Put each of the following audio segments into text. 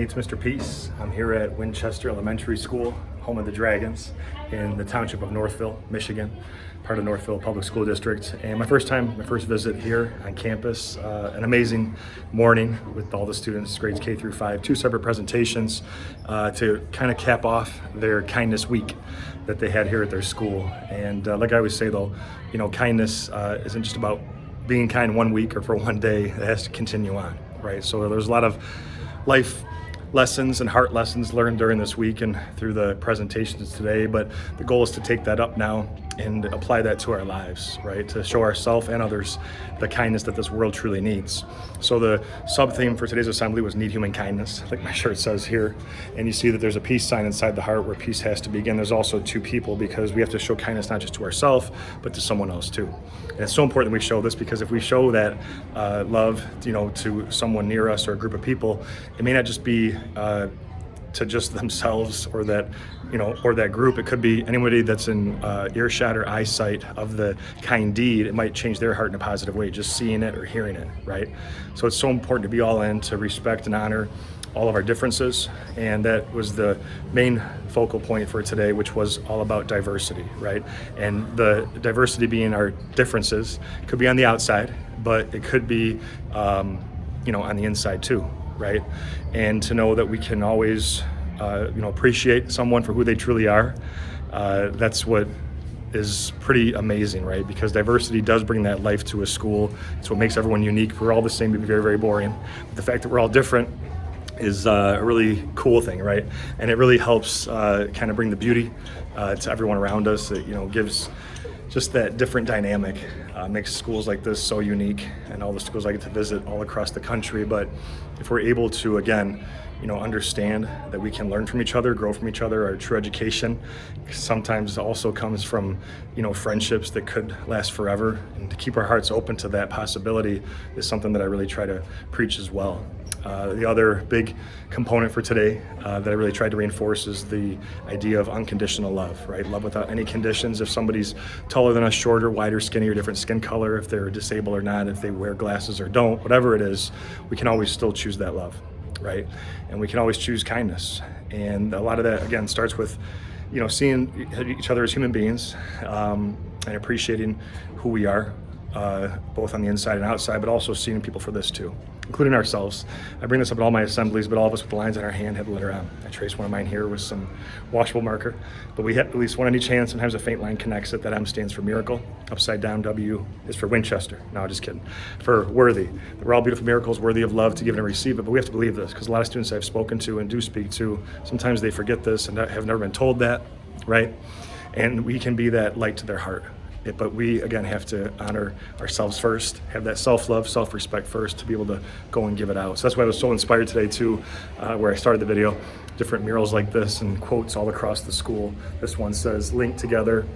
It's Mr. Peace. I'm here at Winchester Elementary School, home of the Dragons, in the township of Northville, Michigan, part of Northville Public School District. And my first visit here on campus. An amazing morning with all the students, grades K through 5, 2 separate presentations to kind of cap off their kindness week that they had here at their school. And like I always say though, you know, kindness isn't just about being kind one week or for one day. It has to continue on, right? So there's a lot of life lessons and heart lessons learned during this week and through the presentations today, but the goal is to take that up now and apply that to our lives, right? To show ourselves and others the kindness that this world truly needs. So the sub-theme for today's assembly was need human kindness, like my shirt says here. And you see that there's a peace sign inside the heart where peace has to begin. There's also 2 people because we have to show kindness not just to ourselves, but to someone else too. And it's so important that we show this because if we show that love, you know, to someone near us or a group of people, it may not just be to just themselves or that, you know, or that group. It could be anybody that's in earshot or eyesight of the kind deed. It might change their heart in a positive way, just seeing it or hearing it, right? So it's so important to be all in, to respect and honor all of our differences. And that was the main focal point for today, which was all about diversity, right? And the diversity being our differences could be on the outside, but it could be, you know, on the inside too, right? And to know that we can always, you know, appreciate someone for who they truly are. That's what is pretty amazing, right? Because diversity does bring that life to a school. It's what makes everyone unique. We're all the same, but very, very boring. But the fact that we're all different is a really cool thing, right? And it really helps kind of bring the beauty to everyone around us. It, you know, gives just that different dynamic, makes schools like this so unique, and all the schools I get to visit all across the country. But if we're able to, again, you know, understand that we can learn from each other, grow from each other, our true education sometimes also comes from, you know, friendships that could last forever. And to keep our hearts open to that possibility is something that I really try to preach as well. The other big component for today that I really tried to reinforce is the idea of unconditional love, right? Love without any conditions. If somebody's taller than us, shorter, wider, skinnier, different skin color, if they're disabled or not, if they wear glasses or don't, whatever it is, we can always still choose that love, right? And we can always choose kindness. And a lot of that, again, starts with, you know, seeing each other as human beings and appreciating who we are, both on the inside and outside, but also seeing people for this too, including ourselves. I bring this up at all my assemblies, but all of us with the lines in our hand have the letter M. I trace one of mine here with some washable marker, but we have at least one on each hand. Sometimes a faint line connects it. That M stands for miracle. Upside down W is for Winchester. No, just kidding. For worthy. We're all beautiful miracles, worthy of love to give and receive it, but we have to believe this because a lot of students I've spoken to and do speak to, sometimes they forget this and have never been told that, right? And we can be that light to their heart. But we, again, have to honor ourselves first, have that self-love, self-respect first to be able to go and give it out. So that's why I was so inspired today too, where I started the video, different murals like this and quotes all across the school. This one says, linked together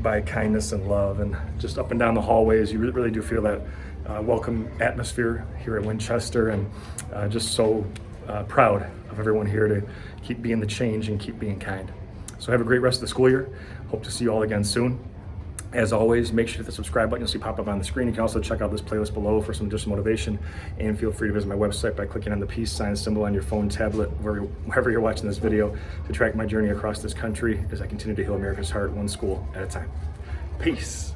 by kindness and love. And just up and down the hallways, you really do feel that welcome atmosphere here at Winchester, and just so proud of everyone here to keep being the change and keep being kind. So have a great rest of the school year. Hope to see you all again soon. As always, make sure to hit the subscribe button you'll see pop up on the screen. You can also check out this playlist below for some additional motivation, and feel free to visit my website by clicking on the peace sign symbol on your phone, tablet, wherever you're watching this video, to track my journey across this country as I continue to heal America's heart one school at a time. Peace.